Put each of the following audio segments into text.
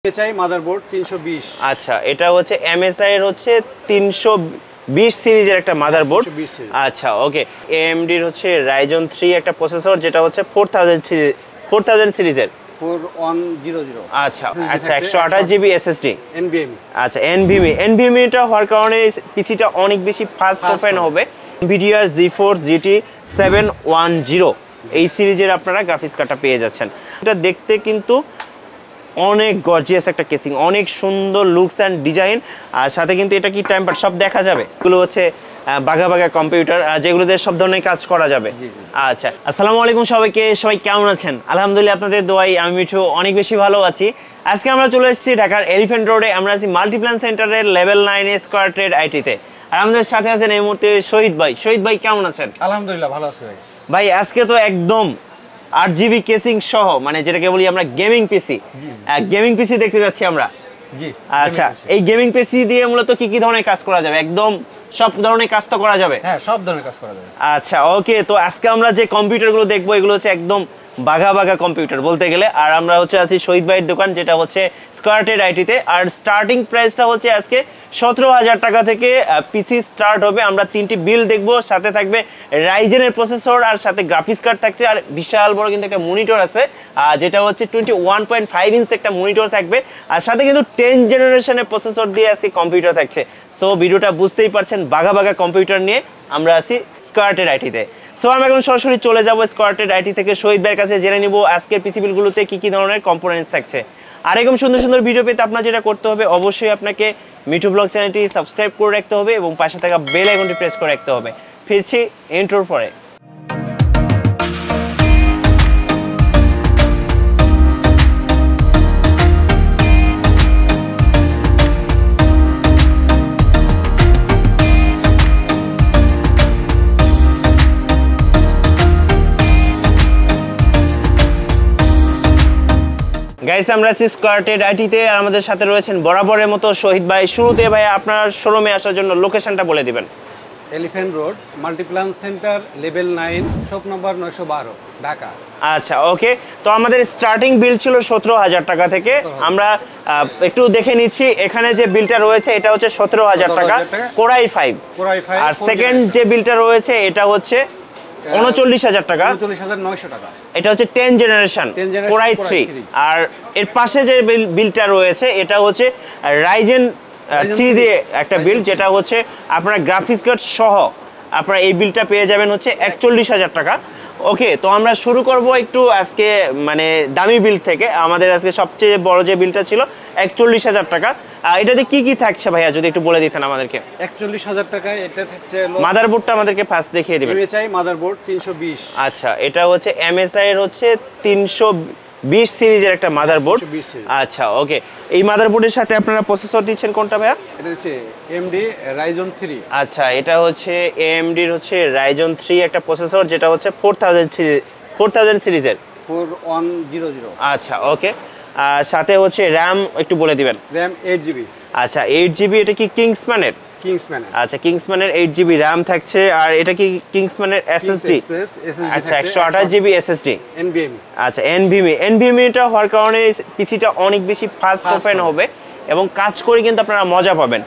MSI motherboard 320। আচ্ছা, এটা হচ্ছে MSI এর হচ্ছে 320 সিরিজের একটা মাদারবোর্ড। আচ্ছা, ওকে। AMD এর হচ্ছে Ryzen 3 একটা প্রসেসর, যেটা হচ্ছে 4000 সিরিজের 4100। আচ্ছা আচ্ছা, 128 জিবি SSD NVMe। আচ্ছা, NVMe টা হওয়ার কারণে পিসিটা অনেক বেশি ফাস্ট ওপেন হবে। NVIDIA GeForce GT 710 এই সিরিজের আপনারা গ্রাফিক্স কার্ডটা পেয়ে যাচ্ছেন। এটা দেখতে কিন্তু অনেক গর্জিয়াস একটা কেসিং, অনেক সুন্দর লুকস অ্যান্ড ডিজাইন, আর সাথে কিন্তু এটা কি টেম্পার সব দেখা যাবে। এগুলো হচ্ছে বাঘা বাঘা কম্পিউটার, যেগুলোতে সব ধরনের কাজ করা যাবে। আচ্ছা, আসসালামু আলাইকুম সবাইকে। সবাই কেমন আছেন? আলহামদুলিল্লাহ, আপনাদের দোয়াই আমি মিঠু অনেক বেশি ভালো আছি। আজকে আমরা চলে এসেছি ঢাকার এলিফ্যান্ট রোডে। আমরা আছি মাল্টিপ্ল্যান সেন্টারের লেভেল 9 স্কয়ার ট্রেড আইটিতে। আর আমাদের সাথে আছেন এই মুহূর্তে শহীদ ভাই। শহীদ ভাই কেমন আছেন? আলহামদুলিল্লাহ ভালো আছি ভাই। ভাই আজকে তো একদম 8 জিবি কেসিং সহ, মানে যেটাকে বলি আমরা গেমিং পিসি দেখতে যাচ্ছি আমরা। জি। আচ্ছা, এই গেমিং পিসি দিয়ে মূলত কি কি ধরনের কাজ করা যাবে? একদম সব ধরনের কাজ তো করা যাবে? হ্যাঁ, সব ধরনের কাজ করা যাবে। আচ্ছা, ওকে। তো আজকে আমরা যে কম্পিউটারগুলো দেখবো এগুলো হচ্ছে একদম বাঘা বাঘা কম্পিউটার বলতে গেলে। আর আমরা হচ্ছে আছি শহীদ ভাইয়ের দোকান, যেটা হচ্ছে স্কয়ার ট্রেড আইটিতে। আর স্টার্টিং প্রাইসটা হচ্ছে আজকে 17,000 টাকা থেকে পিসি স্টার্ট হবে। আমরা 3টি বিল দেখবো, সাথে থাকবে রাইজেনের প্রসেসর, আর সাথে গ্রাফিক্স কার্ড থাকছে, আর বিশাল বড় কিন্তু একটা মনিটর আছে, যেটা হচ্ছে 21.5 ইঞ্চ একটা মনিটর থাকবে, আর সাথে কিন্তু 10 জেনারেশনের প্রসেসর দিয়ে আজকে কম্পিউটার থাকছে। সো ভিডিওটা বুঝতেই পারছেন, বাঘা বাঘা কম্পিউটার নিয়ে আমরা আছি স্কয়ার ট্রেড আইটিতে। সো আমরা এখন সরাসরি চলে যাবো স্কয়ার ট্রেড আইটি থেকে শহীদ ভাইয়ের কাছে, জেনে নিব আজকের পিসি বিলগুলোতে কি কি ধরনের কম্পোনেন্টস থাকছে। আর এরকম সুন্দর সুন্দর ভিডিও পেতে আপনার যেটা করতে হবে, অবশ্যই আপনাকে মিঠু ব্লগ চ্যানেলটি সাবস্ক্রাইব করে রাখতে হবে এবং পাশে থাকা বেল আইকনটি প্রেস করে রাখতে হবে। ফিরছি ইন্ট্রোর পরে। গাইস, আমরা আছি স্কয়ার ট্রেড আইটিতে, আর আমাদের সাথে রয়েছেন বরাবরের মতো শহীদ ভাই। শুরুতে ভাই আপনার শোরুমে আসার জন্য লোকেশনটা বলে দিবেন। Elephant road, Multiplan centre, level 9, shop number 912, Dhaka. আচ্ছা, ওকে। তো আমাদের স্টার্টিং বিল ছিল 17,000 টাকা থেকে। আমরা একটু দেখে নিচ্ছি, এখানে যে বিলটা রয়েছে এটা হচ্ছে 17,000 টাকা, কোরাই 5। আর সেকেন্ড যে বিলটা রয়েছে এটা হচ্ছে 39,000 টাকা, 39,900 টাকা। এটা হচ্ছে 10 জেনারেশন কোরাই 3। আর এর পাশে যে বিলটা রয়েছে এটা হচ্ছে রাইজেন 3 দিয়ে একটা বিল, যেটা হচ্ছে আপনার গ্রাফিক্স কার্ড সহ আপনারা এই বিলটা পেয়ে যাবেন হচ্ছে 41,000 টাকা। ওকে, তো আমরা শুরু করব একটু আজকে মানে দামি বিল থেকে। আমাদের আজকে সবচেয়ে বড় যে বিলটা ছিল 41,000 টাকা। এটাতে কি কি থাকছে ভাইয়া যদি একটু বলে দিতেন আমাদেরকে। 41,000 টাকায় এটা থাকছে। মাদারবোর্ডটা আমাদেরকে ফার্স্ট দেখিয়ে দিবেন। MSI motherboard 320। আচ্ছা, এটা হচ্ছে MSI এর হচ্ছে 320 সিরিজের একটা মাদারবোর্ড। আচ্ছা, ওকে। এই মাদারবোর্ডের সাথে আপনারা প্রসেসর দিচ্ছেন কোনটা ভাইয়া? এটা হচ্ছে AMD Ryzen 3। আচ্ছা, এটা হচ্ছে AMD এর হচ্ছে Ryzen 3 একটা প্রসেসর, যেটা হচ্ছে 4000 সিরিজের 4100। আচ্ছা, ওকে। আর সাথে হচ্ছে RAM একটু বলে দিবেন। RAM 8GB। আচ্ছা, 8GB। এটা কি কিংসম্যানের? আচ্ছা, কিংসম্যানের 8GB RAM থাকছে। আর এটা কি কিংসম্যানের SSD? আচ্ছা, 128 জিবি SSD NVMe। আচ্ছা, NVMe টা হওয়ার কারণে পিসিটা অনেক বেশি ফাস্ট ওপেন হবে এবং কাজ করে কিন্তু আপনারা মজা পাবেন।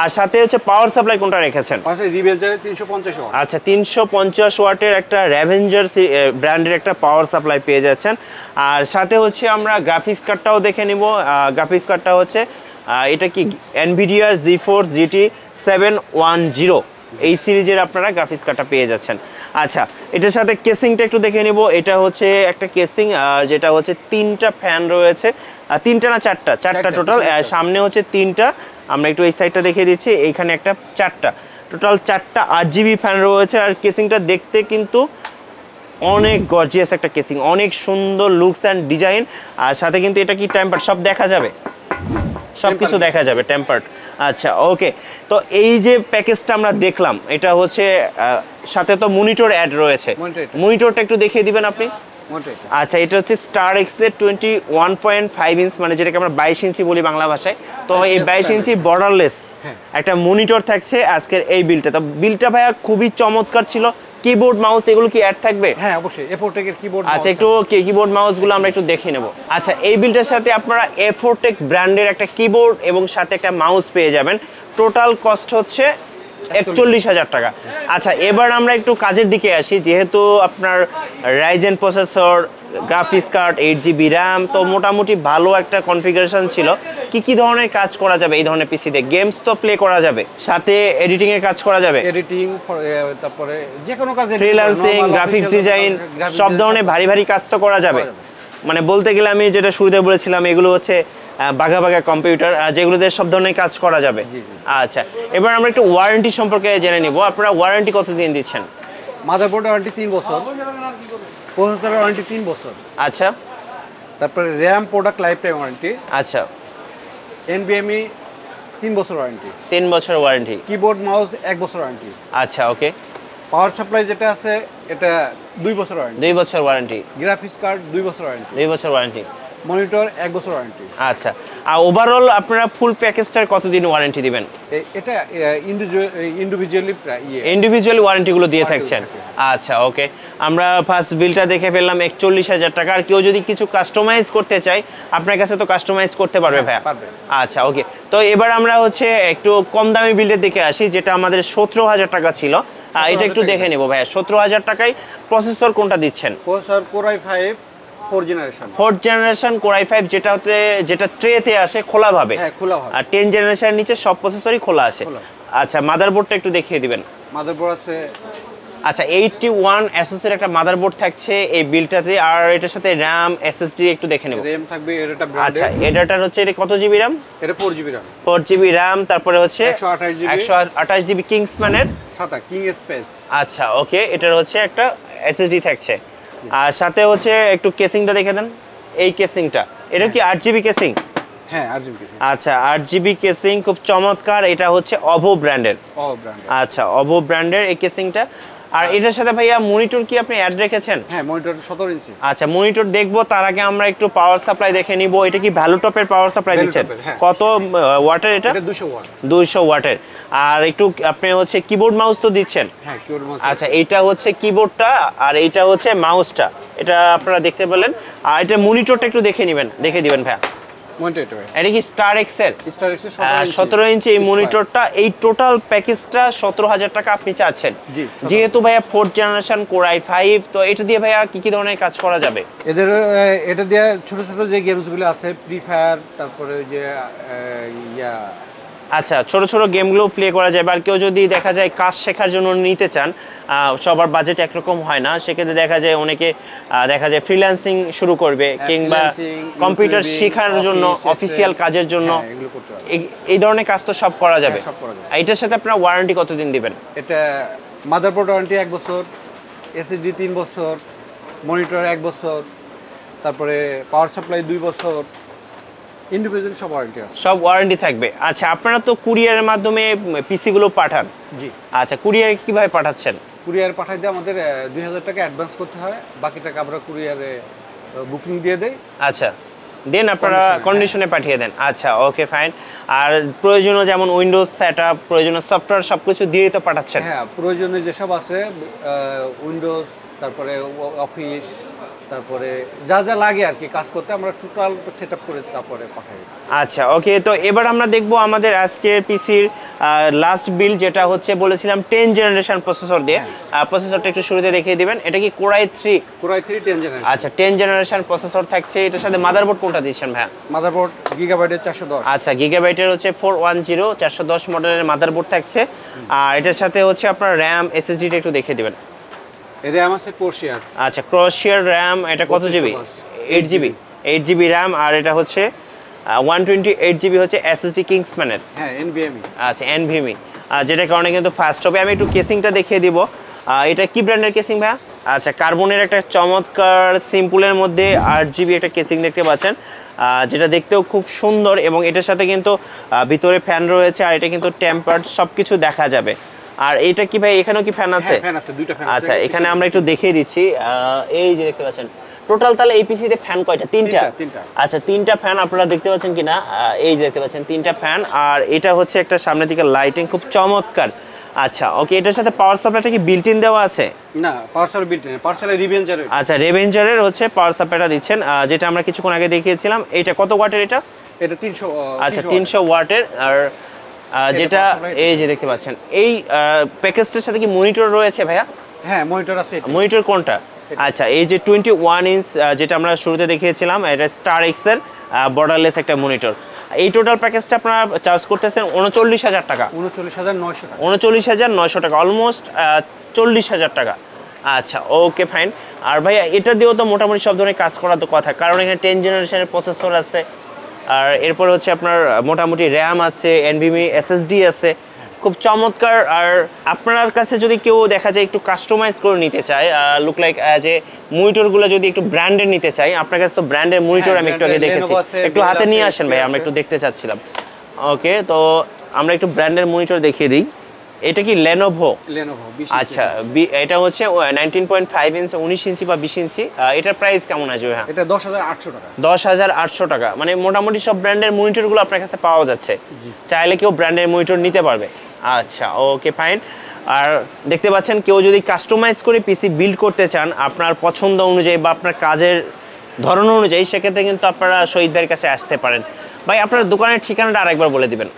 আর সাথে হচ্ছে পাওয়ার সাপ্লাই কোনটা রেখেছেন? Revenger 350 watt. আচ্ছা, 350 ওয়াটের একটা রেভেঞ্জার ব্র্যান্ডের একটা পাওয়ার সাপ্লাই পেয়ে যাচ্ছেন। আর সাথে হচ্ছে আমরা গ্রাফিক্স কার্ডটাও দেখে নিব। গ্রাফিক্স কার্ডটা হচ্ছে এটা কি NVIDIA GeForce GT 710 এই সিরিজের আপনারা গ্রাফিক্স কার্ডটা পেয়ে যাচ্ছেন। আচ্ছা, এটার সাথে কেসিংটা একটু দেখে নিব। এটা হচ্ছে একটা কেসিং, যেটা হচ্ছে 3টা ফ্যান রয়েছে, 3টা না 4টা টোটাল। সামনে হচ্ছে 3টা, আমরা একটু এই সাইডটা দেখিয়ে দিচ্ছি। এইখানে একটা 4টা, টোটাল 4টা 8 জিবি ফ্যান রয়েছে। আর কেসিংটা দেখতে কিন্তু অনেক গর্জিয়াস একটা কেসিং, অনেক সুন্দর লুকস অ্যান্ড ডিজাইন, আর সাথে কিন্তু এটা কি টেম্পার সব দেখা যাবে, সবকিছু দেখা যাবে টেম্পার্ড। আচ্ছা, ওকে। তো এই যে প্যাকেজটা আমরা দেখলাম, এটা হচ্ছে সাথে তো মনিটর অ্যাড রয়েছে। মনিটরটা একটু দেখিয়ে দিবেন আপনি। আচ্ছা, এটা হচ্ছে স্টার এক্স এর 21.5 ইঞ্চ, মানে যেটাকে আমরা 22 ইঞ্চি বলি বাংলা ভাষায়। তো এই 22 ইঞ্চি বর্ডারলেস একটা মনিটর থাকছে আজকের এই বিলটা। তো বিলটা ভাইয়া খুবই চমৎকার ছিল, কিবোর্ড মাউস এগুলো কি অ্যাড থাকবে? হ্যাঁ অবশ্যই, এফোটেকের কিবোর্ড। আচ্ছা, একটু কিবোর্ড মাউসগুলো আমরা একটু দেখে নেব। আচ্ছা, এই বিলটার সাথে আপনারা এফোটেক ব্র্যান্ডের একটা কিবোর্ড এবং সাথে একটা মাউস পেয়ে যাবেন। টোটাল কস্ট হচ্ছে 41,000 টাকা। আচ্ছা, এবার আমরা একটু কাজের দিকে আসি। যেহেতু আপনার Ryzen processor, graphics card, 8GB RAM, তো মোটামুটি ভালো একটা কনফিগারেশন ছিল। কি ধরনের কাজ করা যাবে এই ধরনের পিসিতে? গেমস তো প্লে করা যাবে, সাথে এডিটিং এর কাজ করা যাবে, এডিটিং, তারপরে যে কোনো কাজ, ফ্রিল্যান্সিং, গ্রাফিক্স ডিজাইন, সব ধরনের ভারী কাজ তো করা যাবে। মানে বলতে গেলে আমি যেটা শুরুতে বলেছিলাম, এগুলো হচ্ছে বাঘা কম্পিউটার, যেগুলোতে সব ধরনের কাজ করা যাবে। আচ্ছা, এবার আমরা একটু ওয়ারেন্টি সম্পর্কে জেনে নিব। আপনারা ওয়ারেন্টি কতদিন দিচ্ছেন? মাদারবোর্ড ওয়ারেন্টি 3 বছর, প্রসেসর ওয়ারেন্টি 3 বছর। আচ্ছা, তারপরে RAM product life time warranty. আচ্ছা, এনবিএমই 3 বছর ওয়ারেন্টি। 3 বছর ওয়ারেন্টি। কিবোর্ড মাউস 1 বছর ওয়ারেন্টি। আচ্ছা, ওকে। পাওয়ার সাপ্লাই যেটা আছে এটা 2 বছর ওয়ারেন্টি। 2 বছর ওয়ারেন্টি। গ্রাফিক্স কার্ড 2 বছর ওয়ারেন্টি। 2 বছর ওয়ারেন্টি। মনিটর 1 বছর ওয়ারেন্টি। আচ্ছা, আর ওভারঅল আপনারা ফুল প্যাকেজটার কতদিন ওয়ারেন্টি দিবেন? এটা ইন্ডিভিজুয়ালি ইন্ডিভিজুয়ালি ওয়ারেন্টিগুলো দিয়ে থাকছেন। আচ্ছা, ওকে। আমরা ফার্স্ট বিলটা দেখে ফেললাম 41,000 টাকা। আর কেউ যদি কিছু কাস্টমাইজ করতে চায়, আপনার কাছে তো কাস্টমাইজ করতে পারবে ভাইয়া? পারবে। আচ্ছা, ওকে। তো এবার আমরা হচ্ছে একটু কম দামি বিলটার দিকে আসি, যেটা আমাদের 17,000 টাকা ছিল। এটা একটু দেখে নেব ভাইয়া। 17,000 টাকায় প্রসেসর কোনটা দিচ্ছেন? Processor Core i5 4th generation Core i5, যেটা ট্রেতে আসে খোলা ভাবে। হ্যাঁ, খোলা ভাবে। আর 10th জেনারেশনের নিচে সব প্রসেসরই খোলা আসে। আচ্ছা, মাদারবোর্ডটা একটু দেখিয়ে দিবেন। মাদারবোর্ড আছে, আচ্ছা, 81 এসএস এর একটা মাদারবোর্ড থাকছে এই বিলটাতে। আর এটার সাথে RAM, SSD একটু দেখে নেব। RAM থাকবে, এটা ব্র্যান্ডেড। আচ্ছা, এটার হচ্ছে এটা কত জিবি RAM? এটা 4GB RAM। 4GB RAM, তারপরে হচ্ছে 128GB কিংসম্যানের সাথে কিং স্পেস। আচ্ছা, ওকে। এটার হচ্ছে একটা SSD থাকছে। আর সাথে হচ্ছে একটু কেসিংটা দেখে দেন। এই কেসিংটা, এটা কি 8GB কেসিং? হ্যাঁ, 8GB কেসিং। আচ্ছা, 8GB কেসিং, খুব চমৎকার। এটা হচ্ছে অভো ব্র্যান্ডের। আচ্ছা, অভো ব্র্যান্ডের এই কেসিংটা। আর এটার সাথে ভাইয়া মনিটর কি আপনি অ্যাড রেখেছেন? হ্যাঁ, মনিটর 17 ইঞ্চি। আচ্ছা, মনিটর দেখবো, তার আগে আমরা একটু পাওয়ার সাপ্লাই দেখে নিব। এটা কি ভ্যালুটপের পাওয়ার সাপ্লাই দিচ্ছেন? কত ওয়াটের এটা? 200 ওয়াট। 200 ওয়াটের। আর একটু আপনি হচ্ছে কিবোর্ড মাউস তো দিচ্ছেন? হ্যাঁ, কিবোর্ড মাউস। আচ্ছা, এটা হচ্ছে কিবোর্ডটা আর এইটা হচ্ছে মাউসটা, এটা আপনারা দেখতে পেলেন। আর এটা মনিটরটা একটু দেখে দিবেন ভাইয়া। এটা কি স্টার এক্স এর? 17 ইঞ্চি এই মনিটরটা। এই টোটাল প্যাকেজটা 17,000 টাকা আপনি চাচ্ছেন। যেহেতু ভাইয়া 4th জেনারেশন Core i5, তো এটা দিয়ে ভাইয়া কি ধরনের কাজ করা যাবে? এটা দিয়ে ছোট যে গেমসগুলো আছে, ফ্রি ফায়ার, তারপরে যে আচ্ছা, ছোট গেমগুলো প্লে করা যায়। আর কেউ যদি দেখা যায় কাজ শেখার জন্য নিতে চান, সবার বাজেট একরকম হয় না, সেক্ষেত্রে দেখা যায় ফ্রিল্যান্সিং শুরু করবে, কিংবা কম্পিউটার শেখার জন্য, অফিসিয়াল কাজের জন্য, এই ধরনের কাজ তো সব করা যাবে। এটার সাথে আপনারা ওয়ারেন্টি কতদিন দিবেন? এটা মাদারবোর্ড ওয়ারেন্টি 1 বছর, এসএসডি 3 বছর, মনিটর 1 বছর, তারপরে পাওয়ার সাপ্লাই 2 বছর, ইন্ডিভিজুয়াল সব ওয়ারেন্টি আছে। সব ওয়ারেন্টি থাকবে। আচ্ছা, আপনারা তো কুরিয়ারের মাধ্যমে পিসি গুলো পাঠান? জি। আচ্ছা, কুরিয়ারে কিভাবে পাঠাচ্ছেন? কুরিয়ার পাঠাইতে আমাদের 2000 টাকা অ্যাডভান্স করতে হয়, বাকি টাকা আমরা কুরিয়ারে বুকিং দিয়ে দেই। আচ্ছা, দেন আপনারা কন্ডিশনে পাঠিয়ে দেন। আচ্ছা, ওকে, ফাইন। আর প্রয়োজনীয় যেমন উইন্ডোজ সেটআপ, প্রয়োজনীয় সফটওয়্যার সবকিছু দিয়েই তো পাঠাচ্ছেন? হ্যাঁ, প্রয়োজনীয় যেসব আছে, উইন্ডোজ, তারপরে অফিস, তারপরে যা লাগে আর কি কাজ করতে, আমরা টোটাল সেটআপ করে তারপরে পাঠাই। আচ্ছা, ওকে। তো এবার আমরা দেখবো আমাদের আজকের পিসির লাস্ট বিল, যেটা হচ্ছে বলেছিলাম 10th জেনারেশন প্রসেসর দিয়ে। প্রসেসরটা একটু শুরুতে দেখিয়ে দিবেন। এটা কি Core i3? 10th generation. আচ্ছা, 10th জেনারেশন প্রসেসর থাকছে। এটার সাথে মাদারবোর্ড কোনটা দিচ্ছেন ভাইয়া? মাদারবোর্ড গিগাবাইটের 410। আচ্ছা, গিগাবাইটের হচ্ছে 410 410 মডেলের মাদারবোর্ড থাকছে। আর এটার সাথে হচ্ছে আপনার RAM, SSD-টা একটু দেখিয়ে দিবেন। RAM আছে Corsair। আচ্ছা, Corsair RAM, এটা কত জিবি? 8GB RAM। আর এটা হচ্ছে 128GB হচ্ছে SSD কিংসম্যানের। হ্যাঁ, NVMe। আচ্ছা, NVMe, যেটা কারণে কিন্তু ফাস্ট হবে। আমি একটু কেসিংটা দেখিয়ে দিব। এটা কি ব্র্যান্ডের কেসিং ভাইয়া? আচ্ছা, কার্বনের একটা চমৎকার সিম্পলের মধ্যে 8GB একটা কেসিং দেখতে পাচ্ছেন, যেটা দেখতেও খুব সুন্দর। এবং এটার সাথে কিন্তু ভিতরে ফ্যান রয়েছে, আর এটা কিন্তু টেম্পার্ড, সবকিছু দেখা যাবে। আর এটা কি ভাই, এখানেও কি ফ্যান আছে? হ্যাঁ, ফ্যান আছে, দুইটা ফ্যান। আচ্ছা, এখানে আমরা একটু দেখিয়ে দিচ্ছি। এই যে দেখতে পাচ্ছেন, টোটাল তাহলে এই পিসিতে ফ্যান কয়টা? 3টা। আচ্ছা, 3টা ফ্যান আপনারা দেখতে পাচ্ছেন কিনা? এই যে দেখতে পাচ্ছেন 3টা ফ্যান। আর এটা হচ্ছে একটা সামনের দিকে লাইটিং, খুব চমৎকার। আচ্ছা ওকে, এটার সাথে পাওয়ার সাপ্লাইটা কি বিল্ট ইন দেওয়া আছে? না, power supply built in, power supply রিভেঞ্জারের। আচ্ছা, রেভেঞ্জারের হচ্ছে পাওয়ার সাপ্লাইটা দিচ্ছেন, যেটা আমরা কিছুক্ষণ আগে দেখিয়েছিলাম। এটা কত ওয়াটের এটা? এটা 300। আচ্ছা 300 ওয়াটের। আর যেটা এই যে দেখতে পাচ্ছেন, এই প্যাকেজটার সাথে কি মনিটর রয়েছে ভাইয়া? হ্যাঁ, মনিটর আছে। মনিটর কোনটা? আচ্ছা, এই যে 21 ইঞ্চ যেটা আমরা শুরুতে দেখিয়েছিলাম, এটা স্টার এক্স এর বর্ডারলেস একটা মনিটর। এই টোটাল প্যাকেজটা আপনারা চার্জ করতেছেন 39,000 টাকা। 39,900 টাকা। 39,900 টাকা, অলমোস্ট 40,000 টাকা। আচ্ছা ওকে ফাইন। আর ভাইয়া এটা দিয়েও তো মোটামুটি সব ধরনের কাজ করার তো কথা, কারণ এখানে 10 জেনারেশনের প্রসেসর আছে, আর এরপর হচ্ছে আপনার মোটামুটি র্যাম আছে, এনভিএমই এসএসডি আছে, খুব চমৎকার। আর আপনার কাছে যদি কেউ দেখা যায় একটু কাস্টমাইজ করে নিতে চায়, লুক লাইক যে মনিটরগুলো যদি একটু ব্র্যান্ডের নিতে চাই, আপনার কাছে তো ব্র্যান্ডের মনিটর আমি একটু আগে দেখেছি, একটু হাতে নিয়ে আসেন ভাই, আমরা একটু দেখতে চাচ্ছিলাম। ওকে, তো আমরা একটু ব্র্যান্ডের মনিটর দেখিয়ে দিই। এটা কি লেনোভো? আচ্ছা, এটা হচ্ছে 19.5 ইঞ্চ, 19 ইঞ্চি বা 20 ইঞ্চি। এটার প্রাইস কেমন আসবে? হ্যাঁ, এটা 10,800 টাকা। 10,800 টাকা, মানে মোটামুটি সব ব্র্যান্ডের মনিটরগুলো আপনার কাছে পাওয়া যাচ্ছে, চাইলে কেউ ব্র্যান্ডের মনিটর নিতে পারবে। আচ্ছা ওকে ফাইন। আর দেখতে পাচ্ছেন, কেউ যদি কাস্টমাইজ করে পিসি বিল্ড করতে চান আপনার পছন্দ অনুযায়ী বা আপনার কাজের ধরন অনুযায়ী, সেক্ষেত্রে কিন্তু আপনারা শহীদ ভাইয়ের কাছে আসতে পারেন। ভাই আপনার দোকানের ঠিকানাটা আরেকবার বলে দিবেন।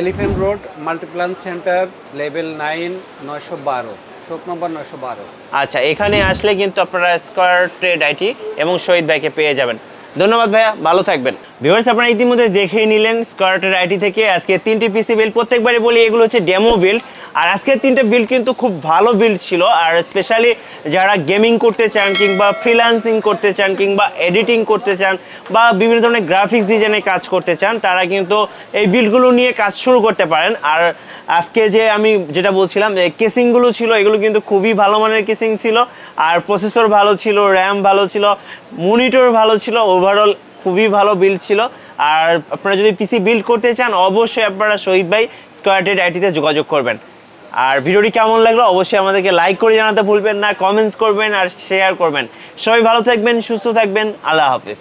Elephant road, Multiplan centre, level 9, 912, shop number 912। আচ্ছা, এখানে আসলে কিন্তু আপনারা স্কয়ার ট্রেড আইটি এবং শহীদ ভাইকে পেয়ে যাবেন। ধন্যবাদ ভাইয়া, ভালো থাকবেন। ভিউয়ার্স, আপনারা ইতিমধ্যে দেখেই নিলেন স্কয়ার ট্রেড আইটি থেকে আজকে 3টি পিসি বিল্ড। প্রত্যেকবারই বলি এগুলো হচ্ছে ডেমো বিল্ড, আর আজকের 3টে বিল্ড কিন্তু খুব ভালো বিল্ড ছিল। আর স্পেশালি যারা গেমিং করতে চান, কিংবা ফ্রিল্যান্সিং করতে চান, কিংবা এডিটিং করতে চান, বা বিভিন্ন ধরনের গ্রাফিক্স ডিজাইনে কাজ করতে চান, তারা কিন্তু এই বিল্ডগুলো নিয়ে কাজ শুরু করতে পারেন। আর আজকে যে আমি যেটা বলছিলাম যে কেসিংগুলো ছিল, এগুলো কিন্তু খুবই ভালো মানের কেসিং ছিল, আর প্রসেসর ভালো ছিল, র্যাম ভালো ছিল, মনিটর ভালো ছিল, ওভারঅল খুবই ভালো বিল্ড ছিল। আর আপনারা যদি পিসি বিল্ড করতে চান, অবশ্যই আপনারা শহীদ ভাই স্কয়ার ট্রেড আইটিতে যোগাযোগ করবেন। আর ভিডিওটি কেমন লাগলো অবশ্যই আমাদেরকে লাইক করে জানাতে ভুলবেন না, কমেন্টস করবেন আর শেয়ার করবেন। সবাই ভালো থাকবেন, সুস্থ থাকবেন, আল্লাহ হাফিজ।